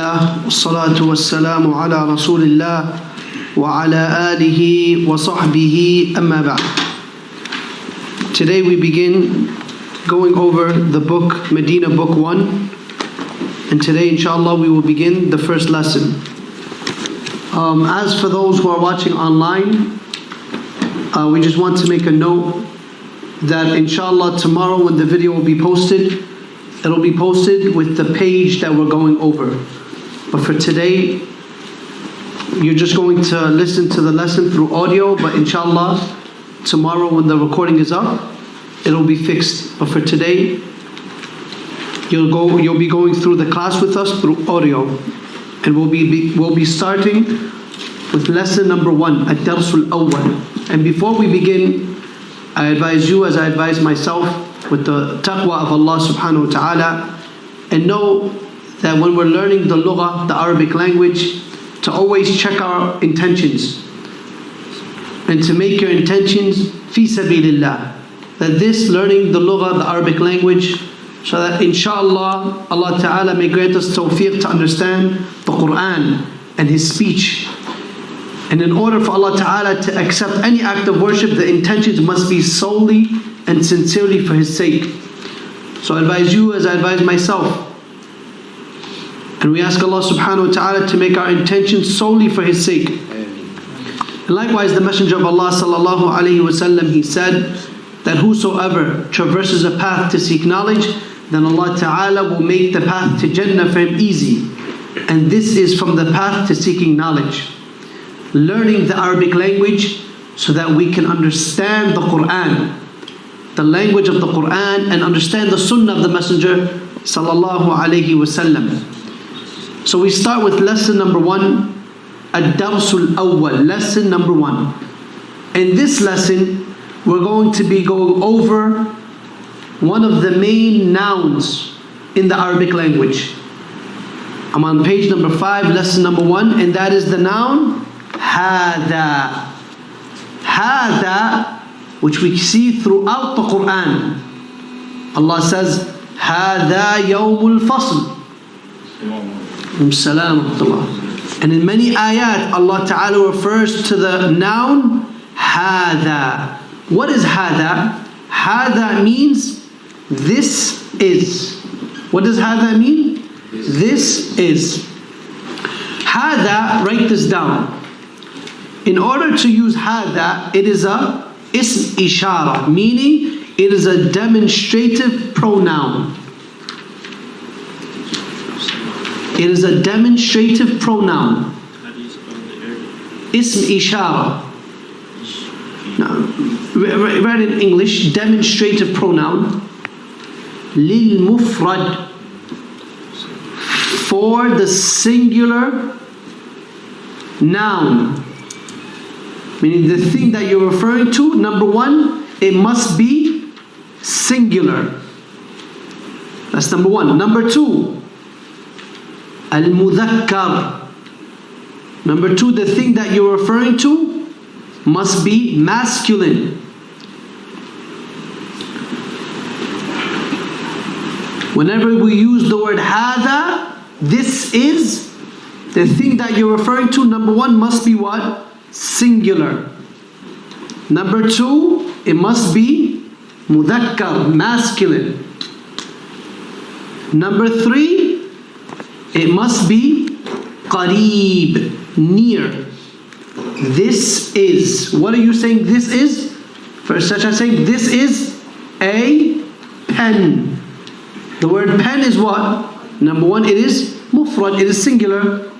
Alhamdulillah, wassalatu wassalamu ala Rasulillah wa ala alihi wa sahbihi amma ba'd. Today we begin going over the book Madinah, book 1, and today inshallah we will begin the first lesson. As for those who are watching online, we just want to make a note that inshallah tomorrow when the video will be posted, it'll be posted with the page that we're going over. But for today, you're just going to listen to the lesson through audio, but inshallah, tomorrow when the recording is up, it'll be fixed. But for today, you'll be going through the class with us through audio. And we'll be starting with lesson number 1, Ad-Darsul Awwal. And before we begin, I advise you as I advise myself with the taqwa of Allah subhanahu wa ta'ala, and know that when we're learning the lughah, the Arabic language, to always check our intentions and to make your intentions fi sabilillah, that this learning the lughah, the Arabic language, so that inshallah Allah ta'ala may grant us tawfiq to understand the qur'an and His speech. And in order for Allah ta'ala to accept any act of worship, the intentions must be solely and sincerely for His sake. So I advise you as I advise myself. And we ask Allah subhanahu wa ta'ala to make our intentions solely for His sake. And likewise the Messenger of Allah sallallahu alayhi wa sallam, he said that whosoever traverses a path to seek knowledge, then Allah ta'ala will make the path to Jannah for him easy. And this is from the path to seeking knowledge. Learning the Arabic language so that we can understand the Qur'an, the language of the Qur'an, and understand the Sunnah of the Messenger sallallahu alayhi wa sallam. So we start with lesson number 1, Ad-Darsul Awwal, lesson number 1. In this lesson, we're going to be going over one of the main nouns in the Arabic language. I'm on page number 5, lesson number 1, and that is the noun hada. Hada, which we see throughout the Qur'an. Allah says, hada yawmul fasl. And in many ayat, Allah Ta'ala refers to the noun hada. What is hada? Hada means this is. What does hada mean? This is. Hada, write this down. In order to use hada, it is a ism ishara, meaning it is a demonstrative pronoun. It is a demonstrative pronoun. Ism ishara. Now, read in English, demonstrative pronoun. Lil mufrad, for the singular noun. Meaning the thing that you're referring to, number 1, it must be singular. That's number 1. Number 2, al-mudhakkar. Number 2, the thing that you're referring to must be masculine. Whenever we use the word hada, this is, the thing that you're referring to, number 1 must be what? Singular. Number 2, it must be mudhakkar, masculine. Number 3, it must be qareeb, near. This is. What are you saying this is? First, such as saying this is a pen. The word pen is what? Number 1, it is mufrad, it is singular.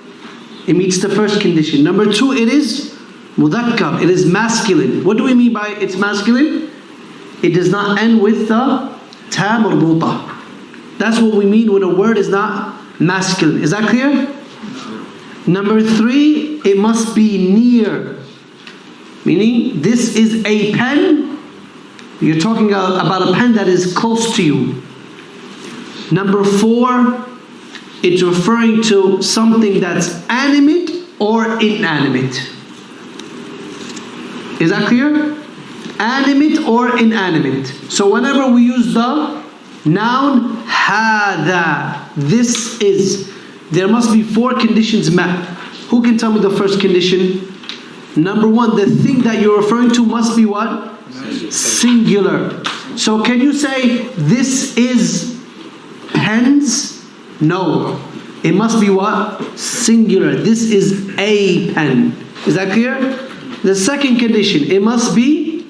It meets the first condition. Number 2, it is mudhakkar, it is masculine. What do we mean by it's masculine? It does not end with the ta marbuta. That's what we mean when a word is not masculine. Is that clear? Number 3, it must be near. Meaning, this is a pen. You're talking about a pen that is close to you. Number 4, it's referring to something that's animate or inanimate. Is that clear? Animate or inanimate. So whenever we use the noun hada, this is, there must be 4 conditions met. Who can tell me the first condition? Number 1, the thing that you're referring to must be what? Singular. So can you say, this is pens? No. It must be what? Singular. This is a pen. Is that clear? The second condition, it must be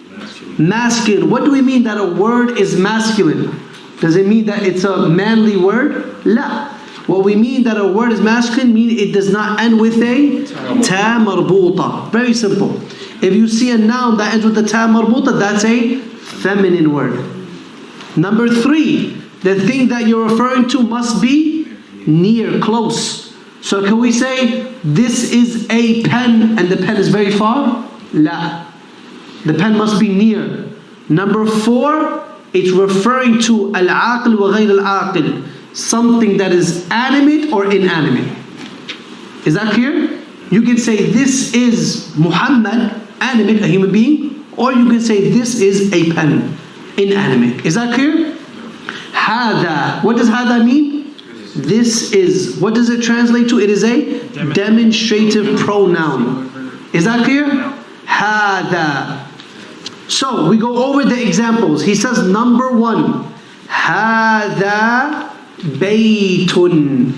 masculine. What do we mean that a word is masculine? Does it mean that it's a manly word? La. What we mean that a word is masculine means it does not end with a ta marbuta. Very simple. If you see a noun that ends with a ta marbuta, that's a feminine word. Number 3, the thing that you're referring to must be near, close. So can we say, this is a pen and the pen is very far? La. The pen must be near. Number 4, it's referring to al-aql wa ghayr al-aql. Something that is animate or inanimate. Is that clear? You can say this is Muhammad, animate, a human being, or you can say this is a pen, inanimate. Is that clear? Hada. What does hada mean? This is. What does it translate to? It is a demonstrative pronoun. Is that clear? Hada. So we go over the examples. He says number 1, hada baytun.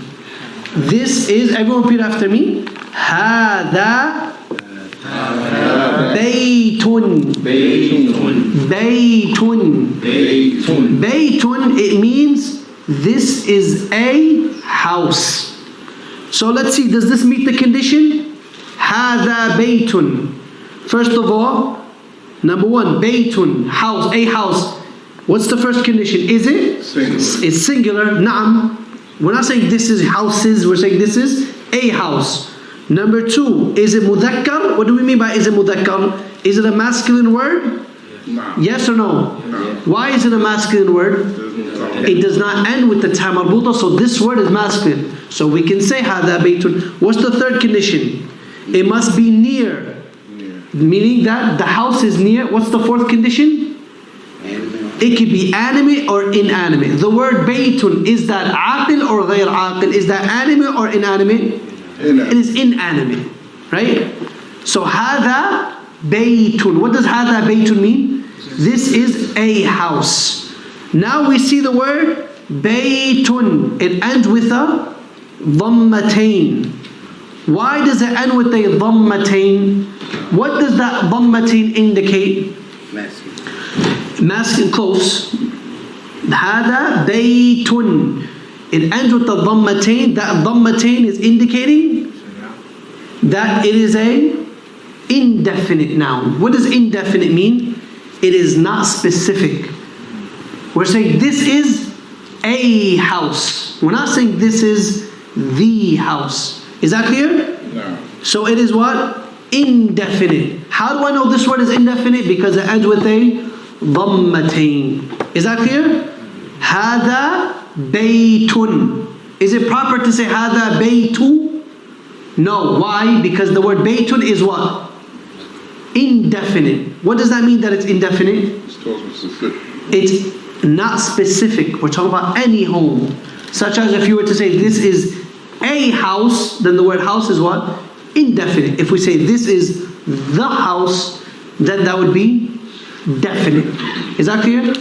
This is, everyone repeat after me. Hada baytun. Baytun. Baytun, it means this is a house. So let's see, does this meet the condition? Hada baytun. First of all, number 1, baytun, house, a house. What's the first condition? Is it? Singular. It's singular. Na'am. We're not saying this is houses, we're saying this is a house. Number 2, is it mudhakkar? What do we mean by is it mudhakkar? Is it a masculine word? No. Yes or no? No. Why is it a masculine word? It does not end with the ta marbuta, so this word is masculine. So we can say hada baytun. What's the third condition? It must be near. Meaning that the house is near. What's the fourth condition? It could be animate or inanimate. The word baytun, is that aqil or ghayr aqil? Is that animate or inanimate? It is inanimate, right? So hada baytun. What does hada baytun mean? This is a house. Now we see the word baytun. It ends with a dhammatain. Why does it end with a dhammatain? What does that dhammatain indicate? Masculine, close. Hada baytun. It ends with the dhammatain. That dhammatain is indicating that it is a indefinite noun. What does indefinite mean? It is not specific. We're saying this is a house. We're not saying this is the house. Is that clear? No. So it is what? Indefinite. How do I know this word is indefinite? Because it ends with a dhammatain. Is that clear? Hada baytun. Is it proper to say hada baytu? No. Why? Because the word baytun is what? Indefinite. What does that mean that it's indefinite? It's not specific. We're talking about any home. Such as if you were to say this is a house, then the word house is what? Indefinite. If we say this is the house, then that would be definite. Is that clear?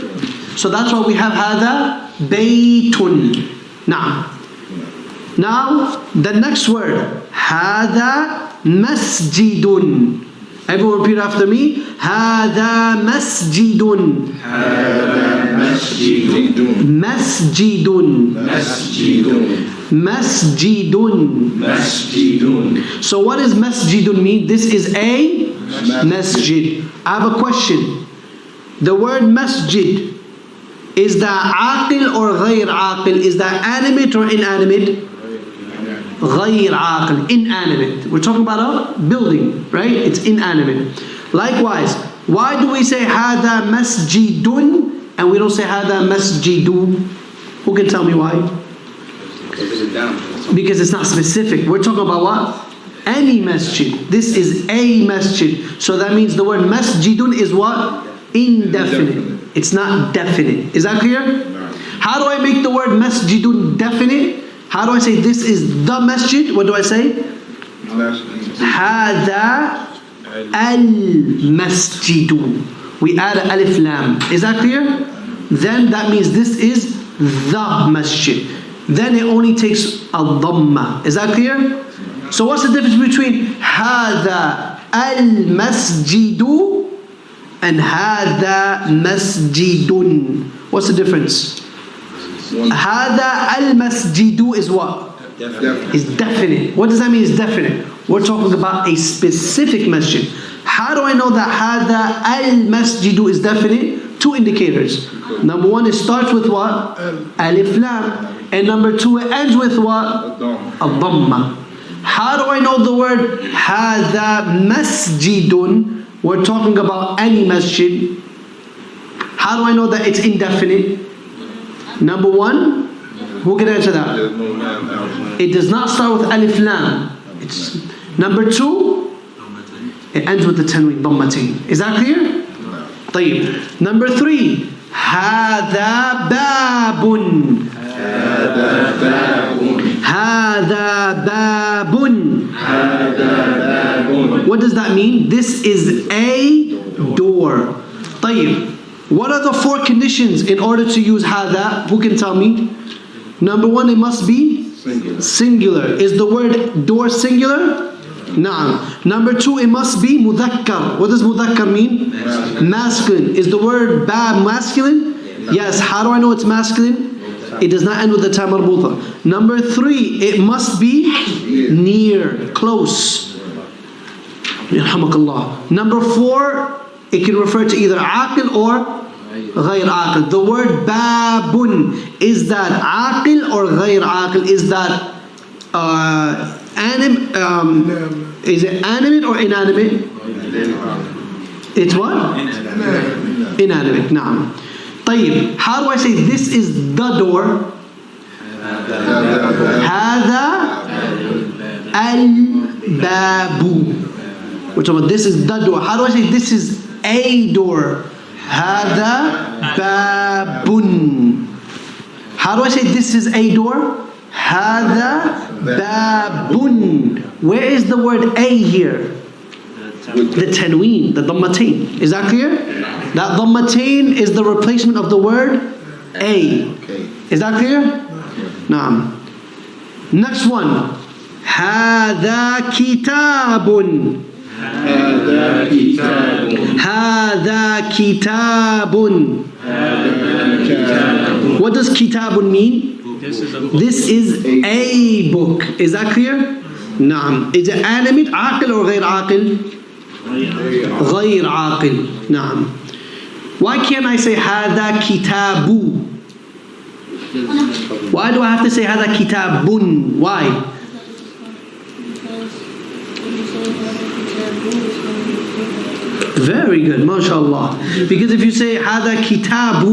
So that's why we have hada baytun. Now the next word, hada masjidun. Everyone repeat after me. Hada masjidun. Hada masjidun. Masjidun. Masjidun. Masjidun. Masjidun. So what does masjidun mean? This is a masjid. I have a question. The word masjid, is that aqil or ghayr aqil? Is that animate or inanimate? Ghayr aqil, inanimate. We're talking about a building, right? It's inanimate. Likewise, why do we say hada masjidun and we don't say hada masjidu? Who can tell me why? Because it's not specific. We're talking about what? Any masjid. This is a masjid. So that means the word masjidun is what? Indefinite. It's not definite. Is that clear? No. How do I make the word masjidun definite? How do I say this is the masjid? What do I say? هذا المسجد. We add an alif lam. Is that clear? Then that means this is the masjid. Then it only takes a dhamma. Is that clear? So what's the difference between هذا المسجد and هذا مسجد? What's the difference? هذا المسجد is what? Is definite. What does that mean is definite? We're talking about a specific masjid. How do I know that هذا المسجد is definite? Two indicators. Number one, it starts with what? Alif lam. And number two, it ends with what? A dhamma. How do I know the word هذا مسجد? We're talking about any masjid. How do I know that it's indefinite? Number one, who can answer that? It does not start with alif lam. It's number two, it ends with the tanween dhammatain. Is that clear? طيب. Number three, هذا باب. هذا باب. What does that mean? This is a door. طيب. What are the four conditions in order to use هذا? Who can tell me? Number one, it must be singular. Is the word door singular? Naam. Number two, it must be mudhakkar. What does mudhakkar mean? Masculine. Is the word bab masculine? Yes. How do I know it's masculine? It does not end with the ta marbuta. Number three, it must be near, close. Yarhamakallah. Number four, it can refer to either aqil or غير aqil. The word babun, is that aqil or غير aqil? Is that is it animate or inanimate? It's what? Inanimate. Naam. طيب. How do I say this is the door? هذا الباب. We're talking about this is the door. How do I say this is a door? هذا باب. How do I say this is a door? هذا باب. Where is the word a here? The tanween, the dhammatain. Is that clear? That dhammatain is the replacement of the word a. Is that clear? Naam. Next one. هذا كتاب. هذا كتاب. هذا كتاب. What does kitab mean? This is a book. Is that clear? Naam. Is it animate, aqil or غير aqil? غير aqil. Naam. Why can't I say هذا كتاب? Why do I have to say هذا كتاب? Why? Very good, mashallah. Because if you say هذا كتاب,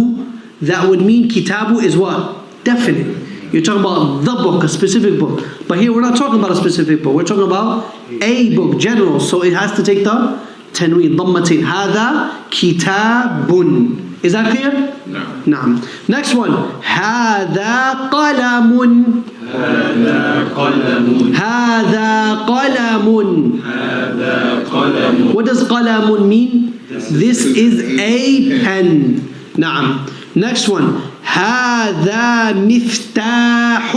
that would mean kitabu is what? Definite. You're talking about the book, a specific book. But here we're not talking about a specific book. We're talking about a book, general. So it has to take the tanween, dhammatin. هذا kitabun. Is that clear? No. Naam. Next one. هذا قلم. هذا قلم. هذا قلم. هذا قلم. What does قلم mean? This is a pen. Naam. Next one. هذا مفتاح.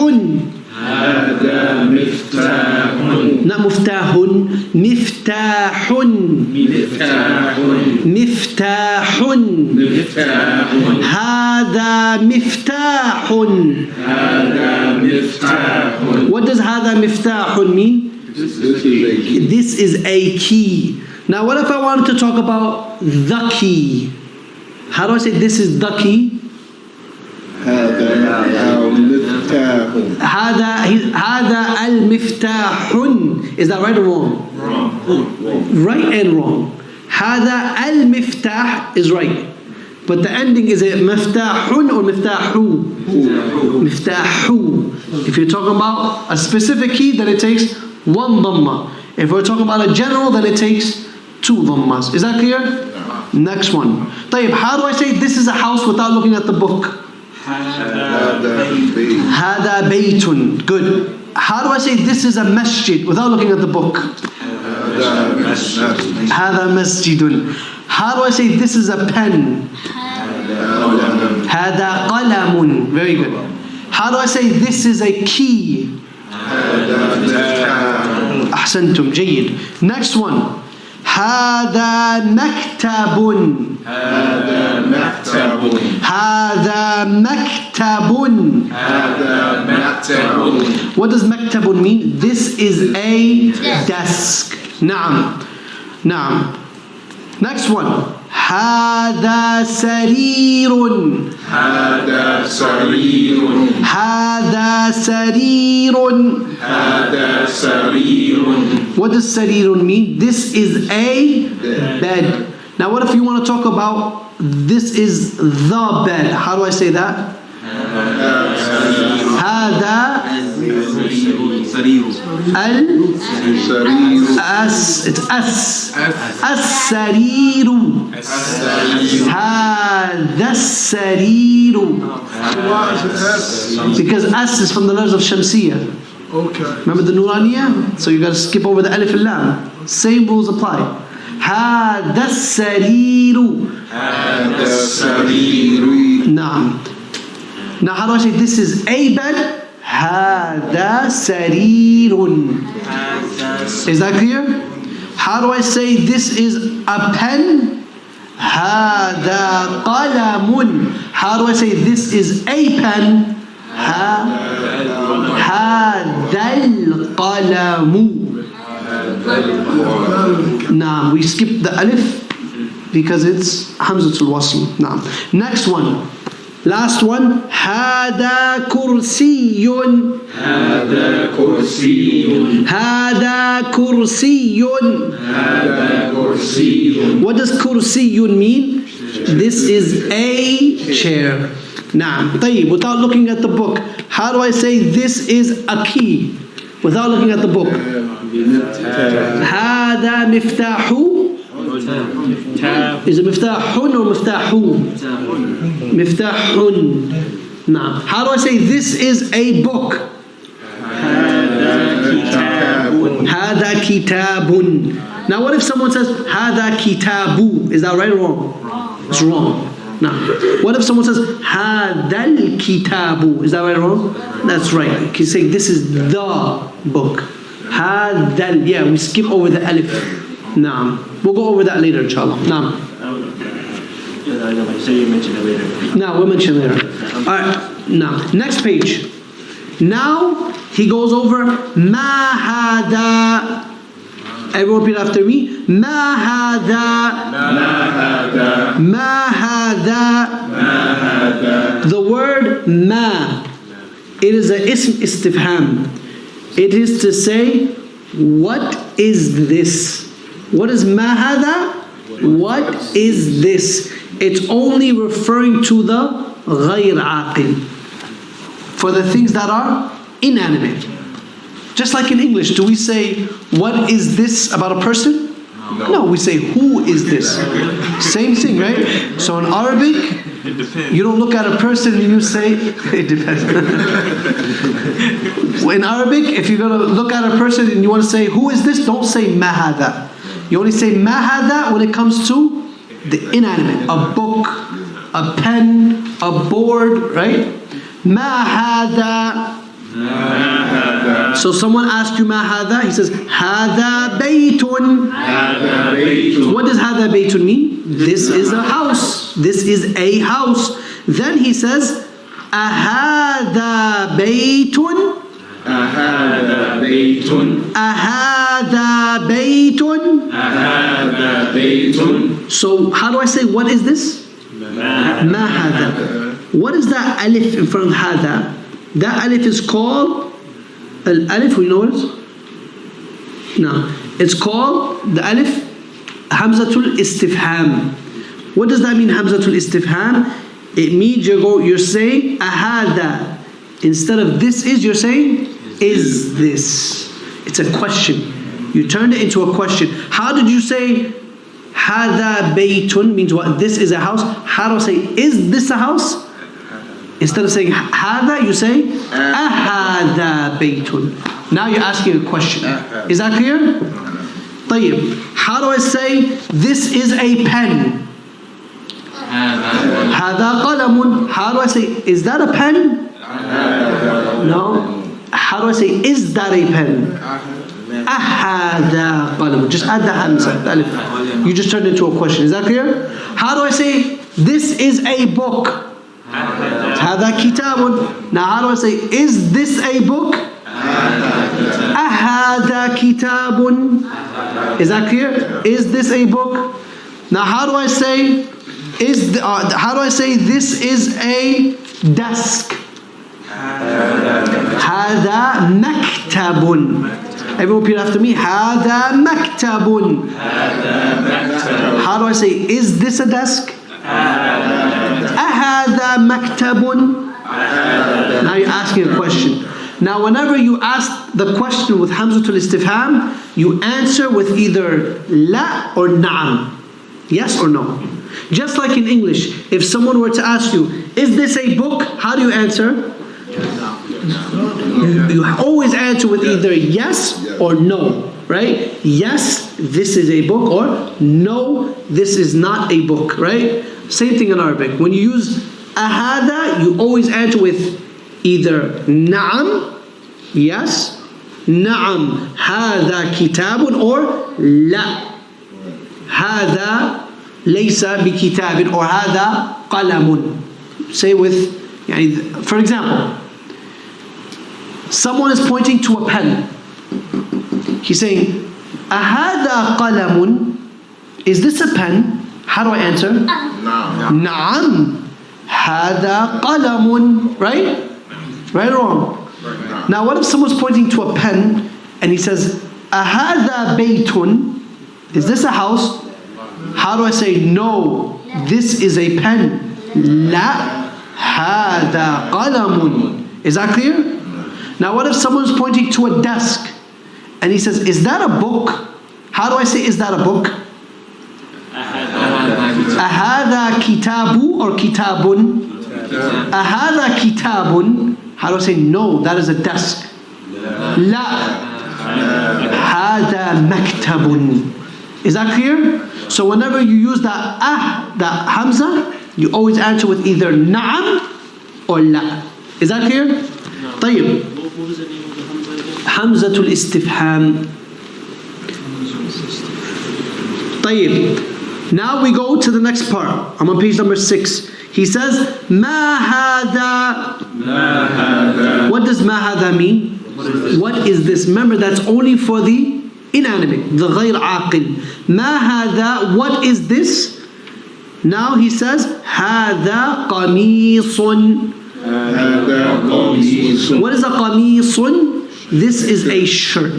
هذا مفتاح. Not مفتاح. مفتاح. مفتاح. مفتاح. مفتاح. هذا مفتاح. هذا مفتاح. What does هذا مفتاح mean? This is a key. Now what if I wanted to talk about the key? How do I say this is the key? هذا المفتاح. هذا المفتاح. Is that right or wrong? Wrong. Right and wrong. هذا المفتاح is right. But the ending, is it مفتاح or مفتاحو? مفتاحو. If you're talking about a specific key, then it takes one dhamma. If we're talking about a general, then it takes two dhammas. Is that clear? Next one. طيب, how do I say this is a house without looking at the book? Hada baytun. Good. How do I say this is a masjid without looking at the book? Hada masjidun. How do I say this is a pen? Hada qalamun. Very good. How do I say this is a key? أحسنتم جيد. Next one. هذا مكتب. هذا مكتب. هذا مكتب. هذا مكتب. What does مكتب mean? This is a desk. نعم. نعم. Next one. هذا سرير. هذا سرير. هذا سرير. هذا سرير. What does سرير mean? This is a bed. Now what if you want to talk about this is the bed? How do I say that? هذا سرير. it's السرير. هذا السرير. Because as is from the letters of Shamsiyah. Okay. Remember the Nuraniyah? So you got to skip over the alif and lam. Same rules apply. هذا السرير. هذا السرير. نعم. Now how do I say this is a bed? هذا سرير. Is that clear? How do I say this is a pen? هذا قلم. How do I say this is a pen? هذا القلم. Now we skip the alif because it's Hamzatul Wasl. Now next one. Last one. هذا كرسي. هذا كرسي. هذا كرسي. هذا كرسي. What does كرسي mean? This is a chair. نعم. طيب, without looking at the book, how do I say this is a key? Without looking at the book. هذا مفتاح. Is it مفتاح or مفتاح? مفتاح. نعم. How do I say this is a book? هذا كتاب. Now what if someone says هذا كتاب? Is that right or wrong? It's wrong. Now, what if someone says هذا الكتاب? Is that right or wrong? That's right. You can say this is the book. هذا. Yeah, we skip over the alif. Naam. We'll go over that later, inshallah. Naam. Now we'll mention later. Alright, now next page. Now he goes over ما هذا. Everyone repeat after me. ما هذا. ما هذا. The word ما. It is a ism istifham. It is to say, what is this? What is ما هذا? What is this? It's only referring to the غير عاقل, for the things that are inanimate. Just like in English, do we say, what is this about a person? No, we say, who is this? Same thing, right? So in Arabic, you don't look at a person and you say, it depends. In Arabic, if you're going to look at a person and you want to say, who is this? Don't say ما هذا. You only say ما هذا when it comes to the inanimate. A book, a pen, a board, right? ما هذا. So someone asks you ما هذا, he says هذا بيت. What does هذا بيت mean? This is a house. This is a house. Then he says أهذا بيت. أهذا بيت. أهذا بيت. أهذا بيت. So how do I say what is this? ما هذا. What is that alif in front of هذا? That alif is called al-alif, we know what it is? No. It's called the alif Hamzatul Istifham. What does that mean, Hamzatul Istifham? It means you're saying ahada. Instead of this is, you're saying is this. It's a question. You turned it into a question. How did you say hada baytun means what? This is a house. How do I say is this a house? Instead of saying hada, you say ahada baytun. Now you're asking a question. Is that clear? طيب. How do I say this is a pen? هذا قلم. How do I say, is that a pen? No. How do I say, is that a pen? أهذا قلم. Just add the hamza, the alif. You just turned it into a question. Is that clear? How do I say, this is a book? هذا كتاب. Now how do I say, is this a book? أهذا كتاب. Is that clear? Is this a book? Now how do I say, how do I say this is a desk? هذا مكتب. Everyone repeat after me. هذا مكتب. How do I say, is this a desk? أهذا مكتب. Now you're asking a question. Now whenever you ask the question with hamzatul istifham, you answer with either la or na'am. Yes or no. Just like in English, if someone were to ask you, is this a book? How do you answer? You always answer with either yes or no, right? Yes, this is a book, or no, this is not a book, right? Same thing in Arabic. When you use ahada, you always answer with either na'am, yes, na'am, hada kitabun, or la, hada laysa bi kitabin, or hada qalamun. Say with, for example, someone is pointing to a pen. He's saying, ahada qalamun, is this a pen? How do I answer? Na'am. Hada qalamun. Right? Right or wrong? Now what if someone's pointing to a pen and he says, ahada baytun, is this a house? How do I say, no, this is a pen? La hada qalamun. Is that clear? Now what if someone's pointing to a desk and he says, is that a book? How do I say, is that a book? Ahada kitabu or kitabun? Ahada kitabun. How do I say, no, that is a desk? La hada maktabun. Is that clear? So whenever you use that that hamza, you always answer with either na'am or la. Is that clear? طيب. What was the name of the hamza? Hamzatul istifham. طيب. Now we go to the next part. I'm on page number 6. He says, ما هذا. What does ما هذا mean? What is this? Remember, that's only for the inanimate, the غير عاقل. ما هذا, what is this? Now he says, هذا قميص. What is a قميص? This is a shirt.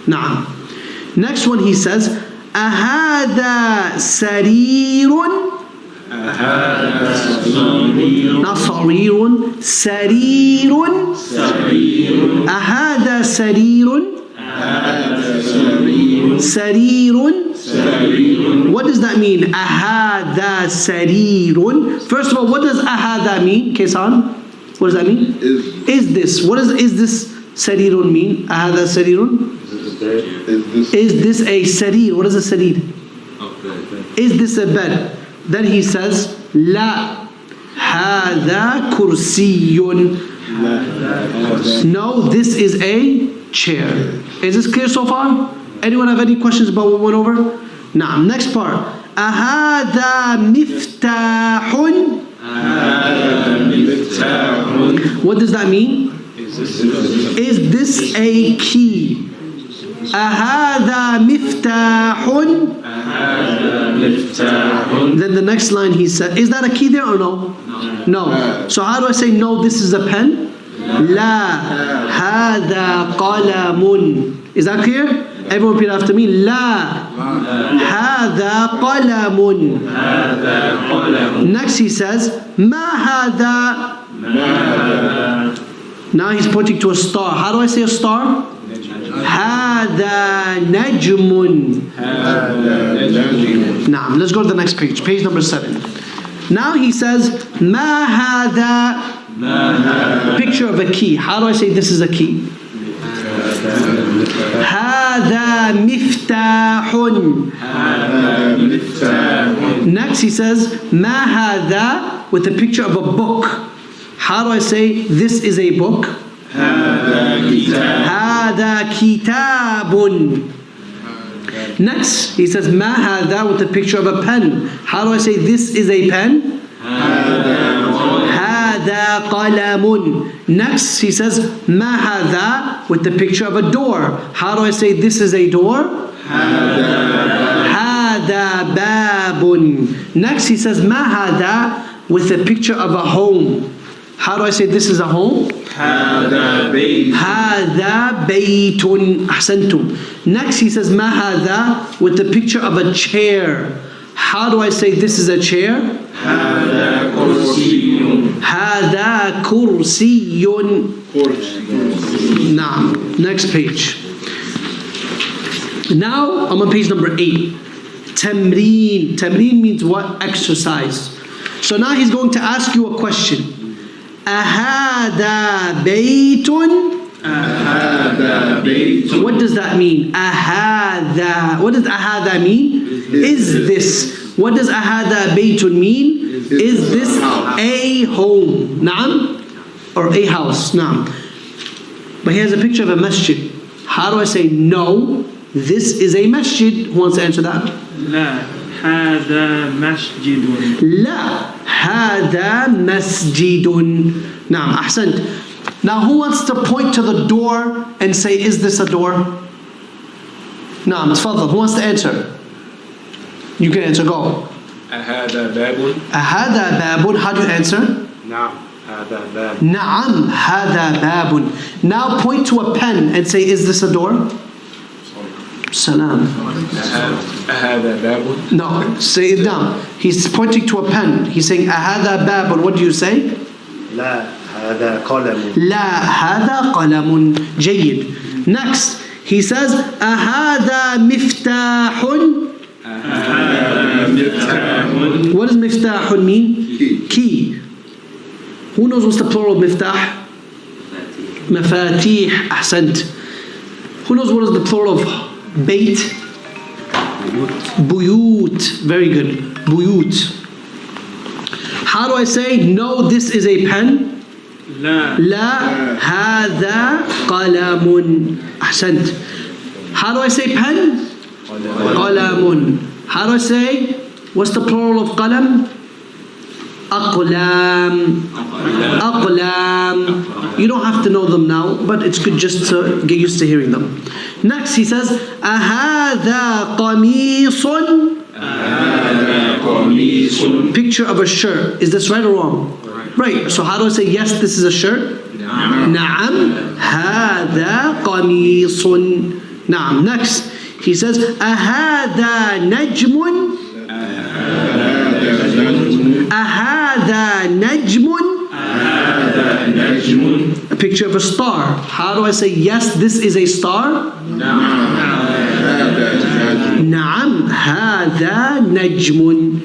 نعم. Next one he says, أهذا سرير. Not صرير, سرير. أهذا سرير. سرير. What does that mean? أهذا سرير. First of all, what does أهذا mean? Kesan? What does that mean? Is this. What does is this سرير mean? أهذا سرير. Is this a sarir? What is a sarir? Is this a bed? Then he says, لا هذا كرسي. No, this is a chair. Is this clear so far? Anyone have any questions about what we went over? Nah. Next part. أهذا مفتاح. What does that mean? Is this a key? أهذا مفتاح. Then the next line he said, is that a key there or no? No. So how do I say, no, this is a pen? لا هذا قلم. Is that clear? Everyone repeat after me. لا هذا قلم. Next he says, ما هذا. Now he's pointing to a star. How do I say a star? هذا نجم. Now let's go to the next page. Page number 7. Now he says, ما هذا Picture of a key. How do I say this is a key? هذا مفتاح. Next he says ما هذا, with a picture of a book. How do I say this is a book? هذا كتاب. Next he says ما هذا, with a picture of a pen. How do I say this is a pen? هذا قلم. Next he says ما هذا, with the picture of a door. How do I say this is a door? هذا باب. Next he says ما هذا, with a picture of a home. How do I say this is a home? هذا بيت. هذا بيت. أحسنتم. Next he says ما هذا, with the picture of a chair. How do I say this is a chair? هذا كرسي. هذا كرسي. Now, next page. Now I'm on page number 8. Tamreen. Tamreen means what? Exercise. So now he's going to ask you a question. أهذا بيت? هذا بيت. What does that mean? أهذا. What does أهذا mean? Is this. What does أهذا بيت mean? Is this a home? نعم? Or a house? نعم. But here's a picture of a masjid. How do I say no? This is a masjid. Who wants to answer that? لا هذا مسجد. لا هذا مسجد. نعم أحسنت. Now who wants to point to the door and say is this a door? نعم تفضل. Who wants to answer? You can answer. Go. أهذا باب؟ أهذا باب. How do you answer? نعم هذا باب. نعم هذا باب. Now point to a pen and say is this a door? Salam. أهذا باب؟ No, say it down. He's pointing to a pen. He's saying أهذا باب. What do you say? لا هذا قلم. لا هذا قلم. جيد. Next he says أهذا مفتاح. What does مفتاح mean? Key. Who knows what's the plural of مفتاح? مفاتيح. أحسنت. Who knows what is the plural of بيت? بيوت. Very good. بيوت. How do I say no, this is a pen? لا لا هذا قلم. أحسنت. How do I say pen? قلم. How do I say, what's the plural of قلم? أقلام. أقلام. You don't have to know them now, but it's good just to get used to hearing them. Next he says أهذا قميص. هذا قميص. Picture of a shirt. Is this right or wrong? Right. So how do I say yes, this is a shirt? نعم هذا قميص. نعم. Next he says أهذا نجم. أهذا نجم. هذا نجم. A picture of a star. How do I say yes, this is a star? نعم هذا نجم.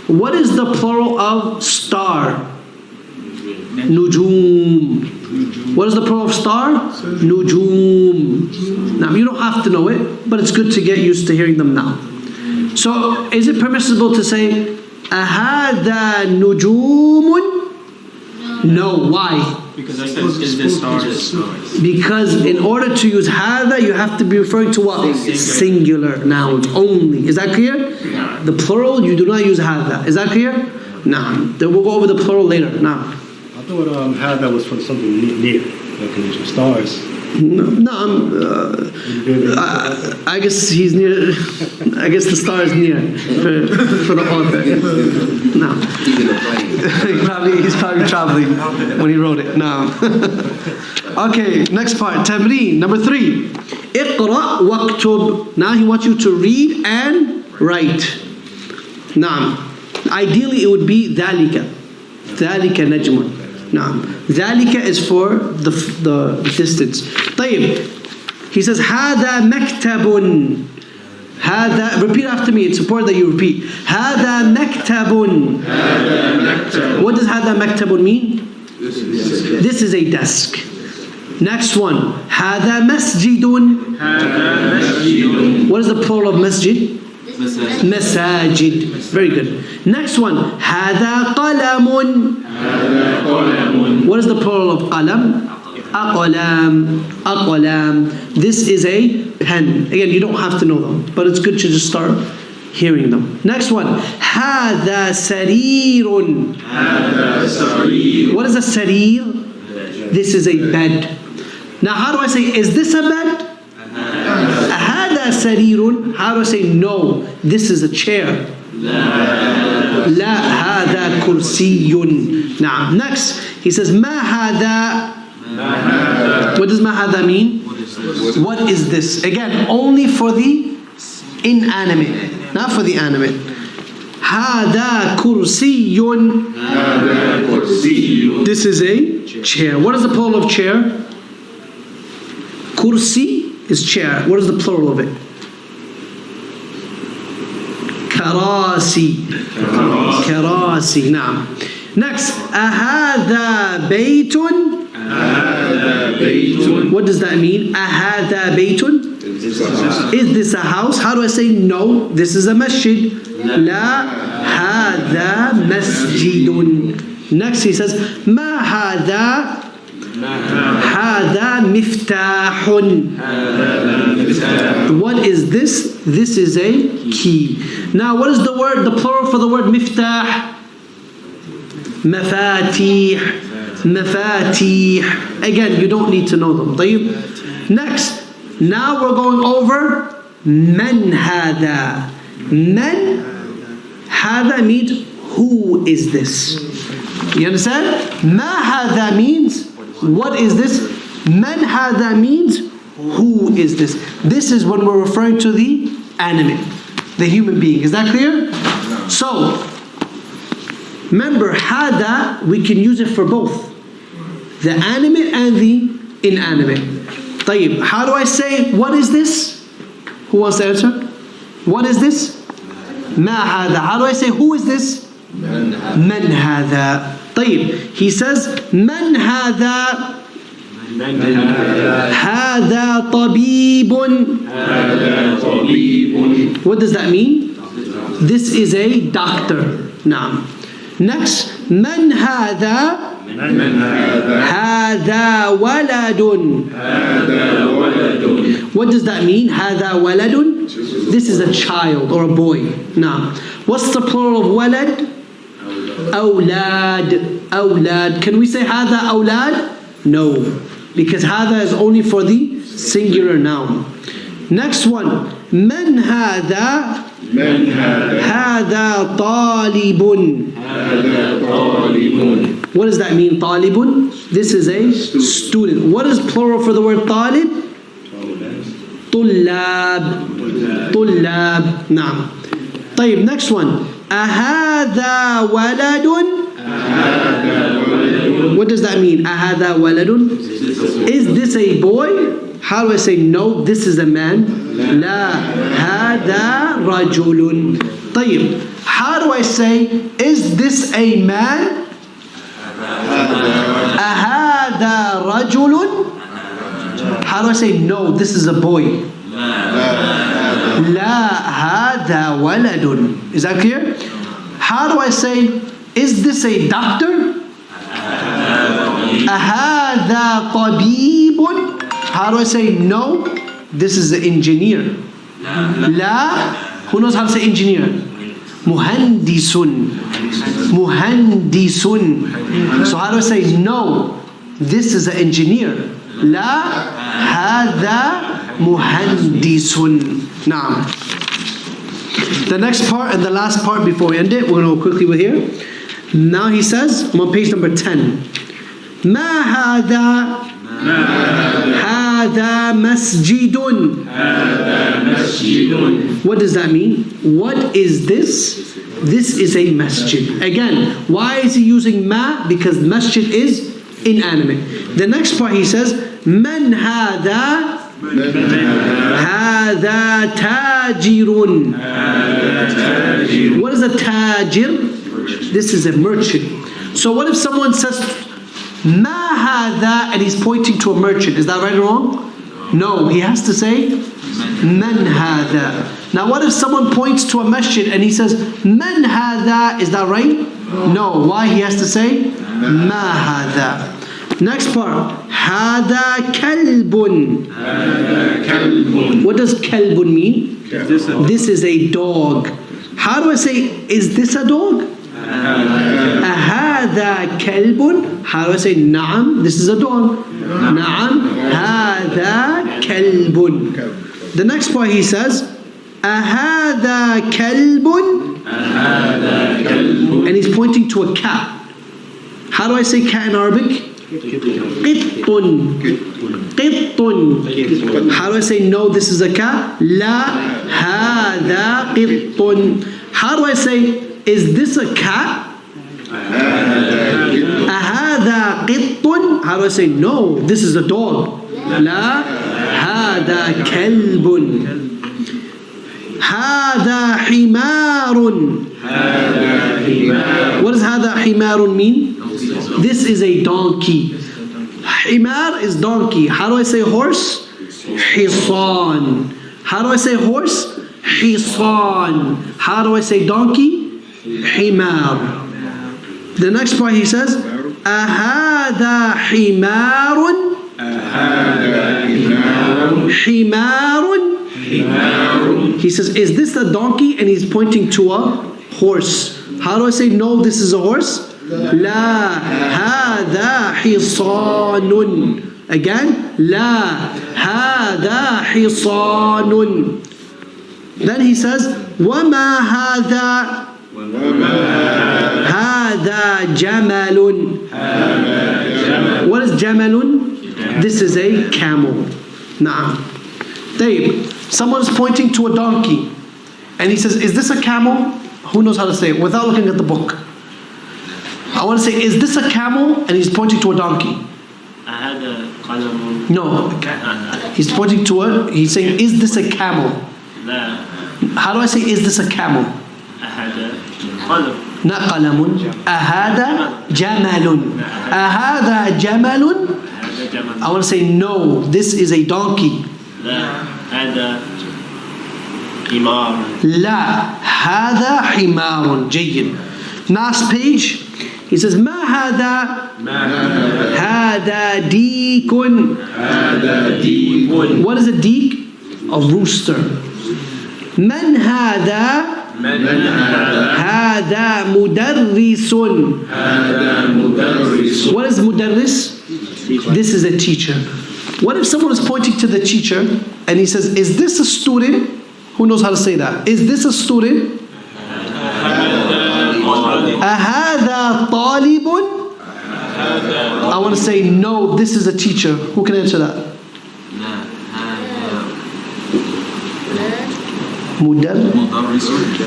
What is the plural of star? نجوم. What is the plural of star? نجوم. Now you don't have to know it, but it's good to get used to hearing them now. So is it permissible to say أهذا نجوم? No. Why? because I said is this stars. Because in order to use هذا, you have to be referring to what? Singular nouns only. Is that clear? The plural, you do not use هذا. Is that clear? Nah. Then we'll go over the plural later. Nah. I thought هذا was for something near, like stars. I guess he's near. I guess the star is near for the author. No. He's probably traveling when he wrote it. No. Okay, next part. Tamreen, number 3. اقرأ واكتب. Now he wants you to read and write. Naam. Ideally it would be ذلك. ذلك نجم. Naam. ذلك is for the distance. طيب. He says هذا مكتب. هذا, repeat after me. It's important that you repeat. هذا مكتب. هذا مكتب. What does هذا مكتب mean? This is a desk. Next one. هذا مسجد. هذا مسجد. What is the plural of masjid? Masajid. Very good. Next one. هذا قلم. هذا قلم. What is the plural of qalam? Aqlam. Aqlam. This is a pen. Again, you don't have to know them, but it's good to just start hearing them. Next one. هذا سرير. هذا سرير. What is a sarir? This is a bed. Now, how do I say, is this a bed? هذا سرير. How do I say, no, this is a chair? لا هذا كرسي. نعم. Next, he says, ما هذا. What does ما هذا mean? What is this? Again, only for the inanimate, not for the animate. هذا كرسي. هذا كرسي. This is a chair. What is the plural of chair? Kursi is chair. What is the plural of it? Karasi. Karasi. Naam. Next. أهذا بيت. هذا بيت. What does that mean? أهذا بيت. Is this a house? How do I say no? This is a masjid. لا هذا مسجد. Next he says ما هذا. هذا مفتاح. What is this? This is a key. Now what is the word, the plural for the word miftah? Mafatih. Mafatih. Again, you don't need to know them. طيب. Next, now we're going over man hada. Man hada means who is this? You understand? Ma hada means what is this? Man hada means who is this? This is when we're referring to the animate, the human being. Is that clear? So, remember, hada, we can use it for both the animate and the inanimate. طيب, how do I say, what is this? Who wants to answer? What is this? Ma hada. How do I say, who is this? Man hada. طيب, he says, man hada. هذا طبيب. هذا طبيب. What does that mean? This is a doctor. نعم. Next, من هذا. من هذا. هذا ولد. هذا ولد. What does that mean? هذا ولد. This is a child or a boy. نعم. What's the plural of ولد? أولاد. أولاد. Can we say هذا أولاد? No. Because هذا is only for the singular noun. Next one. من هذا. من هذا. هذا طالب. هذا طالب. What does that mean, طالب? This is a student. What is plural for the word طالب? طلاب. طلاب. نعم. طيب, next one. أهذا ولد. What does that mean? أهذا ولد? Is this a boy? How do I say no? This is a man. لا هذا رجل. طيب, how do I say, is this a man? أهذا رجل? How do I say no? This is a boy. لا هذا ولد. Is that clear? How do I say, is this a doctor? أهذا طبيب? How do I say no? This is an engineer. لا. Who knows how to say engineer? مهندس. مهندس. So how do I say no? This is an engineer. لا هذا مهندس. نعم. The next part and the last part before we end it, we're going to go quickly with here. Now he says, I'm on page number 10. ما هذا. هذا مسجد. هذا مسجد. What does that mean? What is this? This is a masjid. Again, why is he using ma? Because masjid is inanimate. The next part he says, من هذا. هذا تاجر. What is a tajir? This is a merchant. So what if someone says Ma hadha, and he's pointing to a merchant. Is that right or wrong? No, he has to say man hadha. Now what if someone points to a masjid and he says man hadha? Is that right? No. Why he has to say ma hadha? Next part. Hada kalbun. What does kalbun mean? This is a dog. How do I say, is this a dog? Ahada kalbun. How do I say na'am? This is a dog. Na'am. Hada kalbun. The next part he says, Ahada kalbun. And he's pointing to a cat. How do I say cat in Arabic? Qittun. Qittun. How do I say no, this is a cat? La hada qittun. How do I say, is this a cat? Ahada qittun. How do I say no, this is a dog? La hada kalbun. Hada himarun. What does hada himarun mean? This is a donkey. Himar is donkey. How do I say horse? Hisan. How do I say horse? Hisan. How do I say donkey? Himar. The next part he says, Ahada himarun. Himarun. He says, is this a donkey? And he's pointing to a horse. How do I say no, this is a horse? La hada hisanun. Again, la hada hisanun. Then he says, wama hada. Hada jamalun. What is jamalun? This is a camel. Naam. Tayyib. Someone is pointing to a donkey and he says, is this a camel? Who knows how to say it without looking at the book? I want to say, is this a camel? And he's pointing to a donkey. No. He's pointing to a, he's saying, is this a camel? How do I say, is this a camel? Not qalamun. Ahada jamalun. Ahada jamalun. I want to say, no, this is a donkey. La hada himarun. Jayyid. Last page. He says, Ma hada. Hada deekun. What is a deek? A rooster. Man hada. Hada mudarrisun. What is mudarris? This is a teacher. What if someone is pointing to the teacher and he says, is this a student? Who knows how to say that? Is this a student? Ahada talibun? I want to say, no, this is a teacher. Who can answer that?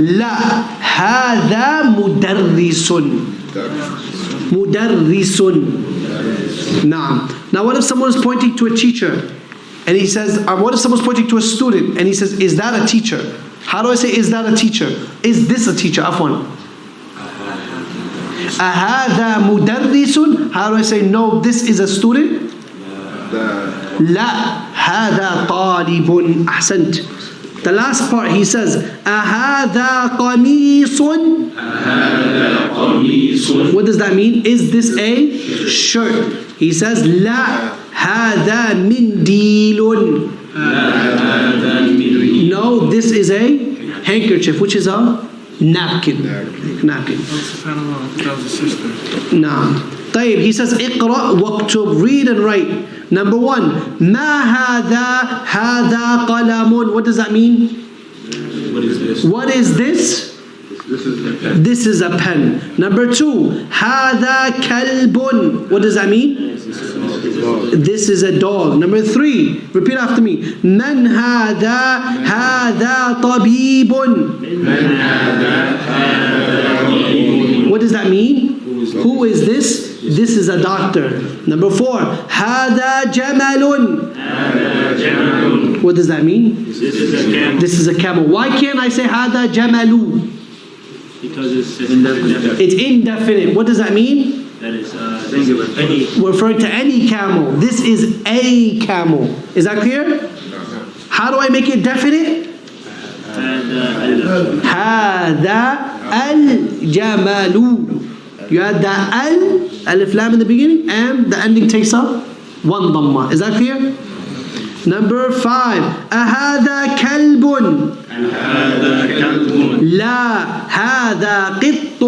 La hada mudarrisun. Mudarrisun. Naam. Now what if someone is pointing to a teacher and he says, what if someone's pointing to a student and he says, is that a teacher? How do I say, is that a teacher? Is this a teacher? Afwan. Ahada mudarrisun. How do I say, no, this is a student? La hada talibun. Ahsant. The last part he says, ahada qamisun. What does that mean? Is this a shirt? He says, la hada mindilun. No, this is a handkerchief, which is a napkin. Napkin. That was a sister. Naam. طيب, he says, اقرأ واكتب, read and write. Number one, ما هذا. هذا قلم. What does that mean? What is this? What is this? This is a pen. Number two, هذا كلب. What does that mean? This is a dog. Number three, repeat after me. من هذا. هذا طبيب. What does that mean? Who is this? This is a doctor. Number four, هذا جمل. What does that mean? This is a camel. This is a camel. Why can't I say هذا جمل? Because it's indefinite. It's indefinite. What does that mean? That is singular. Any. Referring to any camel. This is a camel. Is that clear? How do I make it definite? هذا الجمل. You add the alif lam in the beginning, and the ending takes up one dhamma. Is that clear? Number 5. أهذا كلب. هذا كلب. لا هذا قط.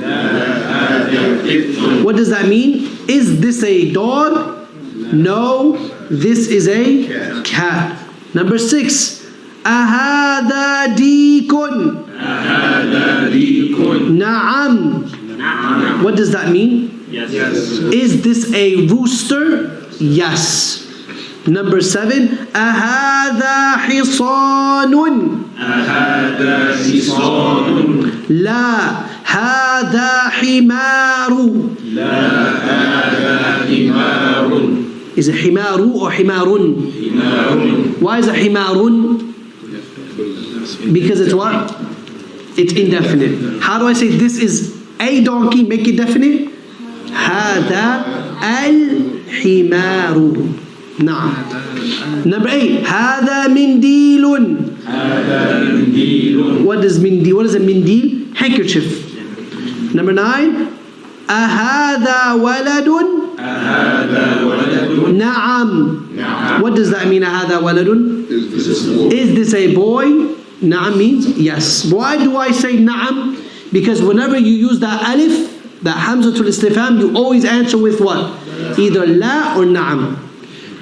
لا هذا قط. What does that mean? Is this a dog? No, this is a cat. Number 6. أهذا ديك. هذا ديك. نعم. What does that mean? Yes. Is this a rooster? Yes. Number 7. أهذا حصان. هذا حصان. لا هذا حمار. لا هذا حمار. Is it حمار or حمار? حمار. Why is it حمار? Because it's what? It's indefinite. How do I say this is a donkey? Make it definite. هذا الحمار. نعم. Number 8. هذا منديل. هذا منديل. What is منديل? What is a منديل? Handkerchief. Number 9. أهذا ولد. هذا ولد. نعم. نعم. What does that mean? أهذا ولد? Is this a boy? Na'am means yes. Why do I say na'am? Because whenever you use that alif, that hamzatul istifham, you always answer with what? Either la or na'am.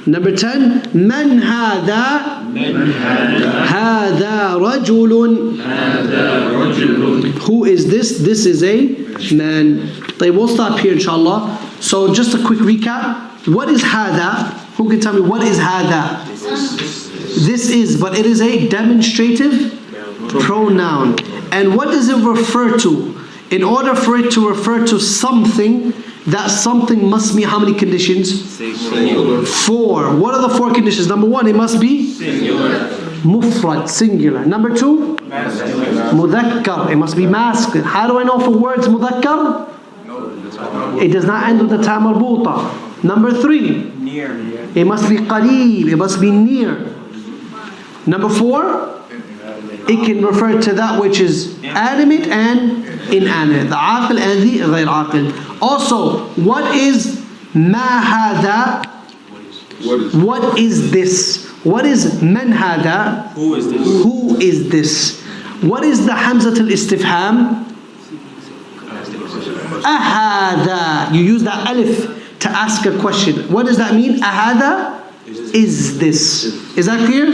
Number 10. Man hadha? من هذا. Hadha rajulun. هذا رجل. Who is this? This is a man. We'll stop here inshallah. So just a quick recap. What is hadha? Who can tell me what is hadha? This is, but it is a demonstrative pronoun. And what does it refer to? In order for it to refer to something, that something must meet how many conditions? Singular. 4. What are the 4 conditions? Number 1, it must be Singular. mufrad, singular. Number 2, mudhakkar, it must be masculine. How do I know for words mudhakkar? It does not end with the ta marbuta. Number 3, it must be qareeb, it must be near. Number 4, it can refer to that which is animate and inanimate, the aqil and the ghayr aqil. Also, what is ma hadha? What is this? What is man hadha? Who is this? Who is this? What is the hamzat al-istifham? Ahada. You use that alif to ask a question. What does that mean? Ahada? Is this? Is that clear?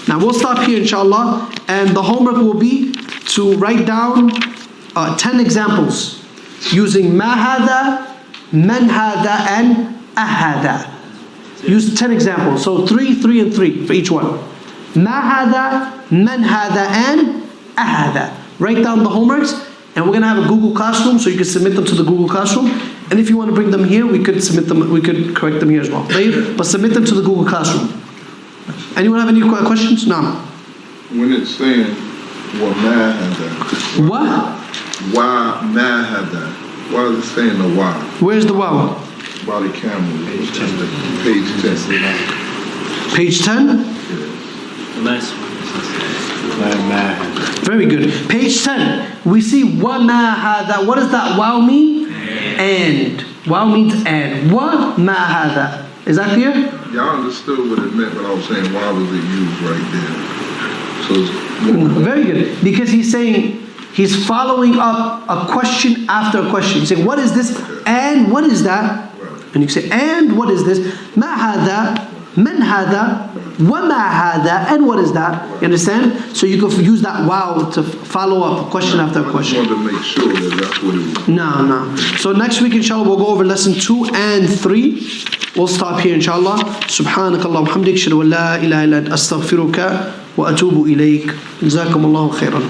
Now we'll stop here inshallah, and the homework will be to write down 10 examples using ma hada, man hada, and ahada. Use 10 examples. So 3, 3, and 3 for each one. Ma hada, man hada, and ahada. Write down the homeworks, and we're going to have a Google Classroom, so you can submit them to the Google Classroom. And if you want to bring them here, we could submit them. We could correct them here as well. But submit them to the Google Classroom. Anyone have any questions? No. When it's saying وَمَا هَذَا, What? وَمَا هَذَا, why is it saying the why? Where's the wow? By the camel. Page 10. Page 10? The last one. Very good. Page 10. We see وَمَا هَذَا. What does that wow mean? And. Wow means and. وَمَا هَذَا. Is that clear? Y'all understood what it meant, but I was saying why was it used right there? So it's Very good. Because he's saying, he's following up a question after a question. He's saying, what is this? And what is that? And you say, and what is this? مَا هَذَا, مَنْ هَذَا, وَمَا هَذَا, and what is that? You understand? So you can use that wow to follow up question after I question. just wanted to make sure that that's what it was. No. So next week, inshallah, we'll go over lesson 2 and 3. We'll stop here, inshallah. Subhanak Allah wa hamdik, shadu wa la ilaha illa ant, astaghfiruka wa atubu ilayk. Jazakum Allahu khairan.